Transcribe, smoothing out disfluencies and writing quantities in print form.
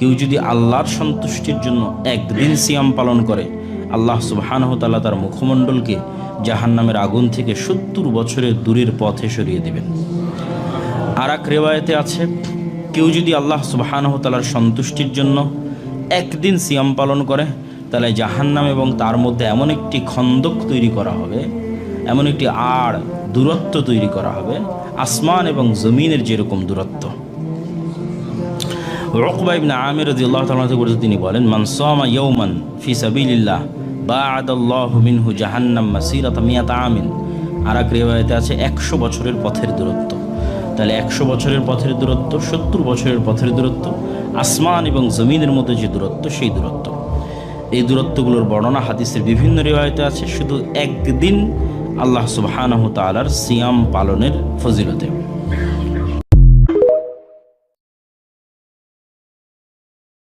কেউ যদি আল্লাহর সন্তুষ্টির জন্য একদিন সিয়াম পালন করে, আল্লাহ সুবহানাহু ওয়া তাআলা তার মুখমণ্ডলকে জাহান্নামের আগুন থেকে 70 বছরের দূরের পথে সরিয়ে দেবেন। আর এক রিওয়ায়াতে আছে, কেউ যদি আল্লাহ সুবহানাহু ওয়া তাআলার সন্তুষ্টির জন্য একদিন সিয়াম পালন করে, তাহলে জাহান্নাম এবং তার মধ্যে এমন একটি খন্দক তৈরি করা হবে, এমন একটি দূরত্ব তৈরি করা হবে, আসমান এবং জমিনের যেরকম দূরত্ব। উকবা ইবনে আমির রাদিয়াল্লাহু তাআলা থেকে তিনি বলেন, মান সামা ইয়াওমান ফি সাবিলিল্লাহ বা'আদাল্লাহু মিনহু জাহান্নাম মাসিরাতা মিয়াতা আমিন। আর এক রিওয়ায়াতে আছে 100 বছরের পথের দূরত্ব। তাহলে 100 বছরের পথের দূরত্ব, 70 বছরের পথের দূরত্ব, আসমান এবং জমিনের মধ্যে যে দূরত্ব, সেই দূরত্ব। এই দূরত্বগুলোর বর্ণনা হাদিসের বিভিন্ন রিওয়ায়াতে আছে, শুধু একদিন আল্লাহ সুবহানাহু ওয়া তাআলার সিয়াম পালনের ফজিলতে।